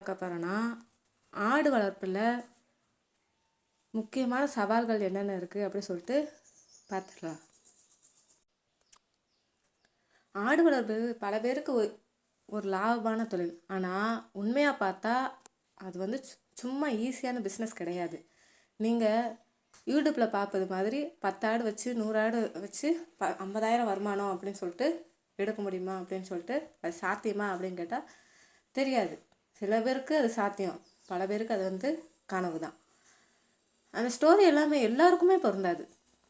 பார்க்க போகிறோன்னா ஆடு வளர்ப்பில் முக்கியமான சவால்கள் என்னென்ன இருக்குது அப்படின்னு சொல்லிட்டு பார்த்துக்கலாம். ஆடு வளர்ப்பு பல பேருக்கு ஒரு லாபமான தொழில். ஆனால் உண்மையாக பார்த்தா அது வந்து சும்மா ஈஸியான பிஸ்னஸ் கிடையாது. நீங்கள் யூடியூப்பில் பார்ப்பது மாதிரி 10 ஆடு வச்சு 100 ஆடு வச்சு 50,000 வருமானம் அப்படின்னு சொல்லிட்டு எடுக்க முடியுமா அப்படின்னு சொல்லிட்டு அது சாத்தியமா அப்படின்னு கேட்டால் தெரியாது. சில பேருக்கு அது சாத்தியம், பல பேருக்கு அது வந்து கனவு தான். அந்த ஸ்டோரி எல்லாமே எல்லாருக்குமே பொருந்தாது.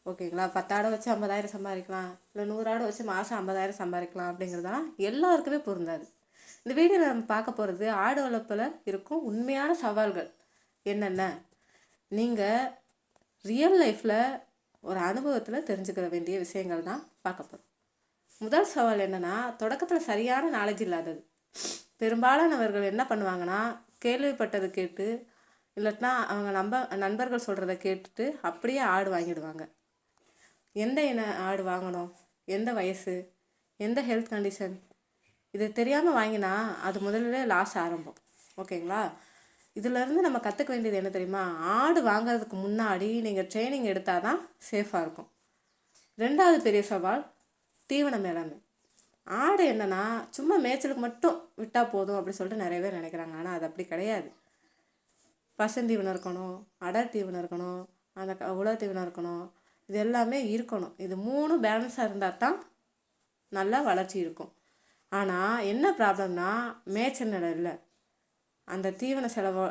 ஓகேங்களா? 10 ஆடை வச்சு 50,000 சம்பாதிக்கலாம், இல்லை 100 ஆடை வச்சு மாதம் 50,000 சம்பாதிக்கலாம் அப்படிங்கிறதெல்லாம் எல்லாருக்குமே பொருந்தாது. இந்த வீடியோவில் நம்ம பார்க்க போகிறது ஆடு வளர்ப்பில் இருக்கும் உண்மையான சவால்கள் என்னென்ன, நீங்கள் ரியல் லைஃப்பில் ஒரு அனுபவத்தில் தெரிஞ்சுக்கிற வேண்டிய விஷயங்கள் தான் பார்க்க போகிறோம். முதல் சவால் என்னென்னா, தொடக்கத்தில் சரியான நாலேஜ் இல்லாதது. பெரும்பாலானவர்கள் என்ன பண்ணுவாங்கன்னா, கேள்விப்பட்டதை கேட்டு இல்லைன்னா அவங்க நண்பர்கள் சொல்கிறத கேட்டுட்டு அப்படியே ஆடு வாங்கிடுவாங்க. எந்த இன ஆடு வாங்கணும், எந்த வயசு, எந்த ஹெல்த் கண்டிஷன், இது தெரியாமல் வாங்கினா அது முதல்ல லாஸ் ஆரம்பம். ஓகேங்களா? இதிலேருந்து நம்ம கற்றுக்க வேண்டியது என்ன தெரியுமா? ஆடு வாங்கிறதுக்கு முன்னாடி நீங்கள் ட்ரைனிங் எடுத்தால் தான் சேஃபாக இருக்கும். ரெண்டாவது பெரிய சவால் தீவன மேலாண்மை. ஆடு என்னன்னா சும்மா மேய்ச்சலுக்கு மட்டும் விட்டால் போதும் அப்படின்னு சொல்லிட்டு நிறைய பேர் நினைக்கிறாங்க. ஆனால் அது அப்படி கிடையாது. பசுந்தீவனம் இருக்கணும், அடர் தீவனம் இருக்கணும், அந்த உலர் தீவனம் இருக்கணும், இது எல்லாமே இருக்கணும். இது 3 பேலன்ஸாக இருந்தால் தான் நல்லா வளர்ச்சி இருக்கும். ஆனால் என்ன ப்ராப்ளம்னா, மேய்ச்சல் நிலம் இல்லை, அந்த தீவன செலவு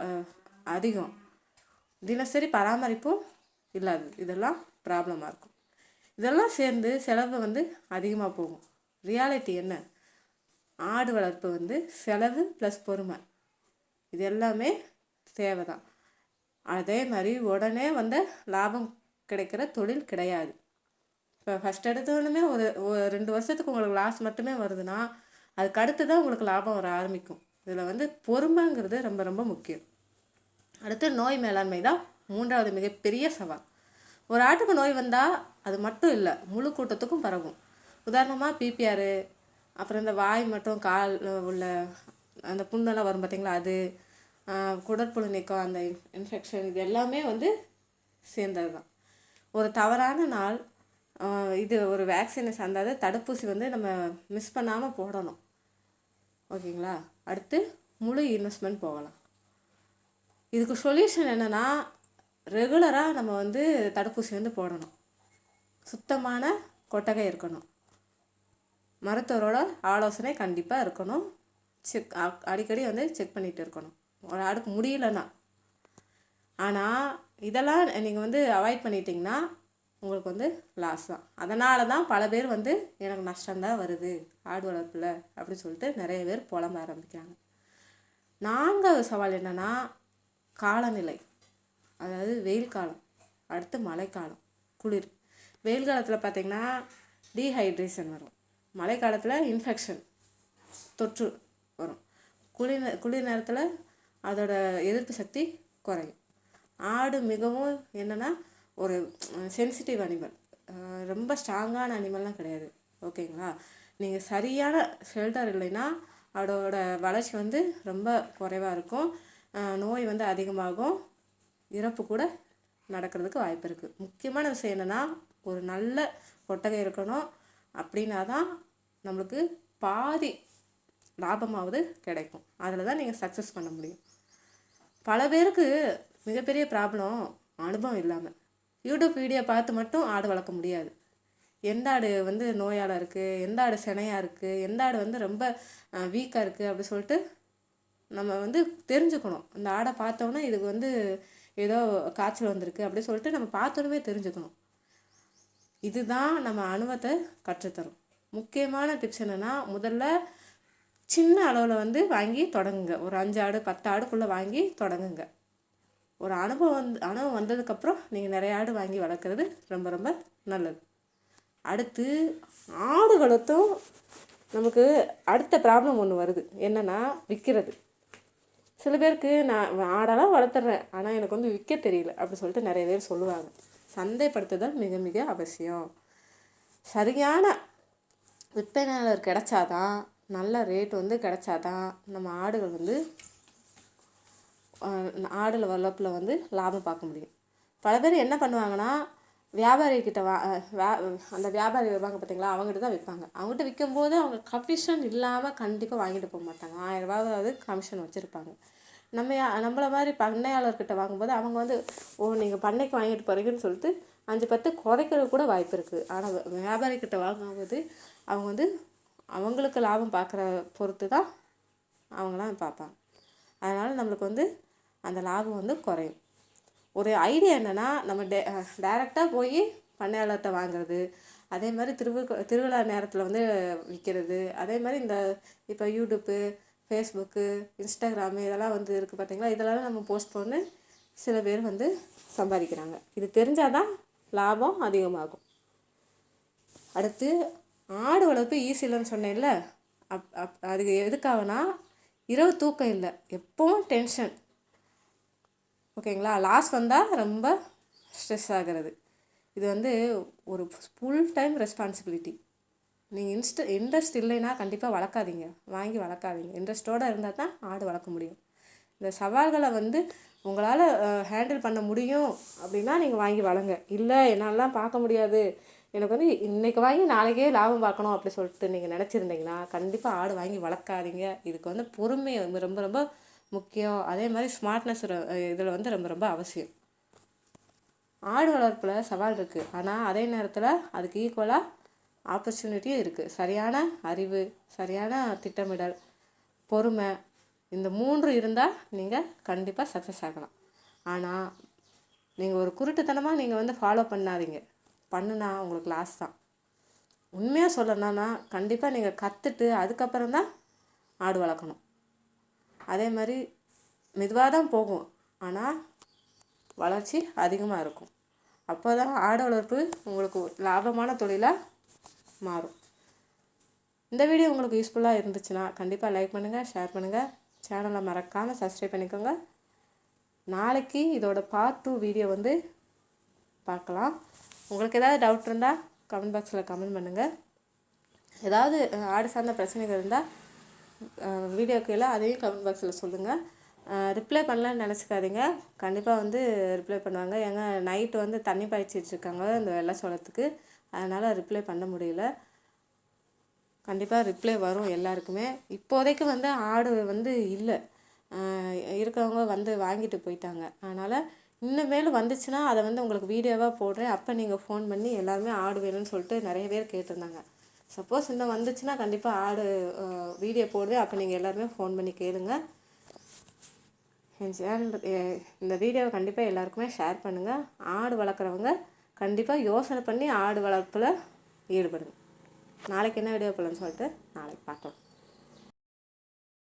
அதிகம், தினசரி பராமரிப்பும் இல்லாது, இதெல்லாம் ப்ராப்ளமாக இருக்கும். இதெல்லாம் சேர்ந்து செலவு வந்து அதிகமாக போகும். ரியாலிட்டி என்ன? ஆடு வளர்ப்பு வந்து செலவு ப்ளஸ் பொறுமை, இது எல்லாமே தேவை தான். அதே மாதிரி உடனே வந்து லாபம் கிடைக்கிற தொழில் கிடையாது. இப்போ ஃபஸ்ட் எடுத்தோடனே ஒரு 2 வருஷத்துக்கு உங்களுக்கு லாஸ் மட்டுமே வருதுன்னா அதுக்கு அடுத்து தான் உங்களுக்கு லாபம் வர ஆரம்பிக்கும். இதில் வந்து பொறுமைங்கிறது ரொம்ப ரொம்ப முக்கியம். அடுத்து நோய் மேலாண்மை தான் 3வது மிகப்பெரிய சவால். ஒரு ஆட்டுக்கு நோய் வந்தால் அது மட்டும் இல்லை, முழு கூட்டத்துக்கும் பரவும். உதாரணமாக பிபிஆர், அப்புறம் இந்த வாய் மற்றும் கால் உள்ள அந்த புண்ணெல்லாம் வரும் பார்த்தீங்களா, அது குடற்புழு நீக்கம், அந்த இன்ஃபெக்ஷன், இது எல்லாமே வந்து சேர்ந்தது தான். ஒரு தவறான நாள், இது ஒரு வேக்சினேஷன், அதாவது தடுப்பூசி வந்து நம்ம மிஸ் பண்ணாமல் போடணும். ஓகேங்களா? அடுத்து முழு இன்வெஸ்ட்மெண்ட் போகலாம். இதுக்கு சொல்யூஷன் என்னென்னா, ரெகுலராக நம்ம வந்து தடுப்பூசி வந்து போடணும். சுத்தமான கொட்டகை இருக்கணும், மருத்துவரோட ஆலோசனை கண்டிப்பாக இருக்கணும், அடிக்கடி வந்து செக் பண்ணிகிட்டு இருக்கணும் ஒரு ஆடுக்கு முடியலன்னா. ஆனால் இதெல்லாம் நீங்கள் வந்து அவாய்ட் பண்ணிட்டீங்கன்னா உங்களுக்கு வந்து லாஸ் தான். அதனால தான் பல பேர் வந்து எனக்கு நஷ்டம்தான் வருது ஆடு வளர்ப்பில் அப்படின்னு சொல்லிட்டு நிறைய பேர் புலம்ப ஆரம்பிக்கிறாங்க. 4வது சவால் என்னென்னா காலநிலை, அதாவது வெயில் காலம், அடுத்து மழைக்காலம், குளிர். வெயில் காலத்தில் பார்த்திங்கன்னா டீஹைட்ரேஷன் வரும், மழை காலத்தில் இன்ஃபெக்ஷன் தொற்று வரும், குளிர் நேரத்தில் அதோட எதிர்ப்பு சக்தி குறையும். ஆடு மிகவும் என்னென்னா ஒரு சென்சிட்டிவ் அனிமல், ரொம்ப ஸ்ட்ராங்கான அனிமல்லாம் கிடையாது. ஓகேங்களா? நீங்கள் சரியான ஷெல்டர் இல்லைன்னா அதோட வளர்ச்சி வந்து ரொம்ப குறைவாக இருக்கும், நோய் வந்து அதிகமாகும், இறப்பு கூட நடக்கிறதுக்கு வாய்ப்பு இருக்குது. முக்கியமான விஷயம் என்னென்னா, ஒரு நல்ல கொட்டகை இருக்கணும். அப்படின்னா தான் நம்மளுக்கு பாதி லாபமாவது கிடைக்கும். அதில் தான் நீங்கள் சக்ஸஸ் பண்ண முடியும். பல பேருக்கு மிகப்பெரிய ப்ராப்ளம் அனுபவம் இல்லாமல். யூடியூப் வீடியோ பார்த்து மட்டும் ஆடு வளர்க்க முடியாது. எந்த ஆடு வந்து நோயால் இருக்குது, எந்த ஆடு சினையாக இருக்குது, எந்த ஆடு வந்து ரொம்ப வீக்காக இருக்குது அப்படி சொல்லிட்டு நம்ம வந்து தெரிஞ்சுக்கணும். இந்த ஆடை பார்த்தோன்னே இதுக்கு வந்து ஏதோ காய்ச்சல் வந்திருக்கு அப்படி சொல்லிட்டு நம்ம பார்த்தோன்னே தெரிஞ்சுக்கணும். இதுதான் நம்ம அனுபவத்தை கற்றுத்தரும். முக்கியமான டிப்ஸ் என்னென்னா, முதல்ல சின்ன அளவில் வந்து வாங்கி தொடங்குங்க. ஒரு 5 ஆடு 10 ஆடுக்குள்ளே வாங்கி தொடங்குங்க. ஒரு அனுபவம் வந்ததுக்கப்புறம் நீங்கள் நிறைய ஆடு வாங்கி வளர்க்குறது ரொம்ப ரொம்ப நல்லது. அடுத்து ஆடு வளர்த்தும் நமக்கு அடுத்த ப்ராப்ளம் ஒன்று வருது. என்னென்னா விற்கிறது. சில பேருக்கு நான் ஆடெல்லாம் வளர்த்துறேன் ஆனால் எனக்கு வந்து விற்க தெரியல அப்படி சொல்லிட்டு நிறைய பேர் சொல்லுவாங்க. சந்தைப்படுத்துதல் மிக மிக அவசியம். சரியான விற்பனையாளர் கிடைச்சாதான், நல்ல ரேட் வந்து கிடைச்சாதான் நம்ம ஆடுகள் வந்து ஆடு வளர்ப்பில் வந்து லாபம் பார்க்க முடியும். பல பேர் என்ன பண்ணுவாங்கன்னா, வியாபாரிக்கிட்ட அந்த வியாபாரி வருவாங்க பார்த்தீங்களா, அவங்ககிட்ட தான் விற்பாங்க. அவங்ககிட்ட விற்கும்போது அவங்க கமிஷன் இல்லாமல் கண்டிப்பாக வாங்கிட்டு போக மாட்டாங்க. 1000 ரூபாவது கமிஷன் வச்சுருப்பாங்க. நம்மளை மாதிரி பண்ணையாளர்கிட்ட வாங்கும்போது அவங்க வந்து நீங்கள் பண்ணைக்கு வாங்கிட்டு போகிறீங்கன்னு சொல்லிட்டு 5-10 குறைக்கிறது கூட வாய்ப்பு இருக்குது. ஆனால் வியாபாரிக்கிட்ட வாங்கும்போது அவங்க வந்து அவங்களுக்கு லாபம் பார்க்குற பொறுத்து தான் அவங்களாம் பார்ப்பாங்க. அதனால் நம்மளுக்கு வந்து அந்த லாபம் வந்து குறையும். ஒரு ஐடியா என்னென்னா, நம்ம டைரெக்டாக போய் பண்ணையாளர்கிட்ட வாங்குறது, அதே மாதிரி திருவிழா நேரத்தில் வந்து விற்கிறது, அதே மாதிரி இந்த இப்போ யூடியூப்பு, ஃபேஸ்புக்கு, இன்ஸ்டாகிராமு இதெல்லாம் வந்து இருக்குது பார்த்தீங்களா, இதெல்லாம் நம்ம போஸ்ட் பண்ணி சில பேர் வந்து சம்பாதிக்கிறாங்க. இது தெரிஞ்சால் தான் லாபம் அதிகமாகும். அடுத்து ஆடு வளர்ப்பு ஈஸி இல்லைன்னு சொன்னேன்ல, அதுக்கு எதுக்காகனா இரவு தூக்கம் இல்லை, எப்பவும் டென்ஷன். ஓகேங்களா, லாஸ் வந்தால் ரொம்ப ஸ்ட்ரெஸ் ஆகிறது. இது வந்து ஒரு ஃபுல் டைம் ரெஸ்பான்சிபிலிட்டி. நீங்கள் இன்ட்ரெஸ்ட் இல்லைன்னா கண்டிப்பாக வளர்க்காதீங்க, வாங்கி வளர்க்காதீங்க. இன்ட்ரெஸ்ட்டோடு இருந்தால் தான் ஆடு வளர்க்க முடியும். இந்த சவால்களை வந்து உங்களால் ஹேண்டில் பண்ண முடியும் அப்படின்னா நீங்கள் வாங்கி வளங்க. இல்லை என்னாலலாம் பார்க்க முடியாது, எனக்கு வந்து இன்றைக்கி வாங்கி நாளைக்கே லாபம் பார்க்கணும் அப்படி சொல்லிட்டு நீங்கள் நினச்சிருந்தீங்கன்னா கண்டிப்பாக ஆடு வாங்கி வளர்க்காதீங்க. இதுக்கு வந்து பொறுமை ரொம்ப ரொம்ப முக்கியம். அதே மாதிரி ஸ்மார்ட்னஸ் இதில் வந்து ரொம்ப ரொம்ப அவசியம். ஆடு வளர்ப்பில் சவால் இருக்குது, ஆனால் அதே நேரத்தில் அதுக்கு ஈக்குவலாக ஆப்பர்ச்சுனிட்டியும் இருக்குது. சரியான அறிவு, சரியான திட்டமிடல், பொறுமை, இந்த 3 இருந்தால் நீங்கள் கண்டிப்பாக சக்ஸஸ் ஆகலாம். ஆனால் நீங்கள் ஒரு குருட்டுத்தனமாக நீங்கள் வந்து ஃபாலோ பண்ணுனா உங்களுக்கு லாஸ் தான். உண்மையாக சொல்லணும்னா கண்டிப்பாக நீங்கள் கற்றுட்டு அதுக்கப்புறம் தான் ஆடு வளர்க்கணும். அதே மாதிரி மெதுவாக தான் போகும், ஆனால் வளர்ச்சி அதிகமாக இருக்கும். அப்போ தான் ஆடு வளர்ப்பு உங்களுக்கு லாபமான தொழிலாக மாறும். இந்த வீடியோ உங்களுக்கு யூஸ்ஃபுல்லாக இருந்துச்சுன்னா கண்டிப்பாக லைக் பண்ணுங்கள், ஷேர் பண்ணுங்கள், சேனலை மறக்காமல் சப்ஸ்கிரைப் பண்ணிக்கோங்க. நாளைக்கு இதோட பார்ட் 2 வீடியோ வந்து பார்க்கலாம். உங்களுக்கு ஏதாவது டவுட் இருந்தால் கமெண்ட் பாக்ஸில் கமெண்ட் பண்ணுங்கள். ஏதாவது ஆடு சார்ந்த பிரச்சனைகள் இருந்தால் வீடியோக்கு எல்லாம் அதையும் கமெண்ட் பாக்ஸில் சொல்லுங்கள். ரிப்ளை பண்ணலான்னு நினச்சிக்காதீங்க, கண்டிப்பாக வந்து ரிப்ளை பண்ணுவாங்க. ஏங்க நைட்டு வந்து தண்ணி பாய்ச்சிட்ருக்காங்க இந்த வெள்ளைச்சோளத்துக்கு, அதனால் ரிப்ளை பண்ண முடியல. கண்டிப்பாக ரிப்ளை வரும் எல்லாருக்குமே. இப்போதைக்கு வந்து ஆடு வந்து இல்லை, இருக்கவங்க வந்து வாங்கிட்டு போயிட்டாங்க. அதனால் இன்னுமேலும் வந்துச்சுன்னா அதை வந்து உங்களுக்கு வீடியோவாக போடுறேன். அப்போ நீங்கள் ஃபோன் பண்ணி எல்லாருமே ஆடு வேணும்னு சொல்லிட்டு நிறைய பேர் கேட்டிருந்தாங்க. சப்போஸ் இன்னும் வந்துச்சுன்னா கண்டிப்பாக ஆடு வீடியோ போடுறேன், அப்போ நீங்கள் எல்லாருமே ஃபோன் பண்ணி கேளுங்க. என் சேனல் இந்த வீடியோவை கண்டிப்பாக எல்லாருக்குமே ஷேர் பண்ணுங்கள். ஆடு வளர்க்குறவங்க கண்டிப்பாக யோசனை பண்ணி ஆடு வளர்ப்பில் ஈடுபடுங்க. நாளைக்கு என்ன வீடியோ போடலான்னு சொல்லிட்டு நாளைக்கு பார்க்கலாம்.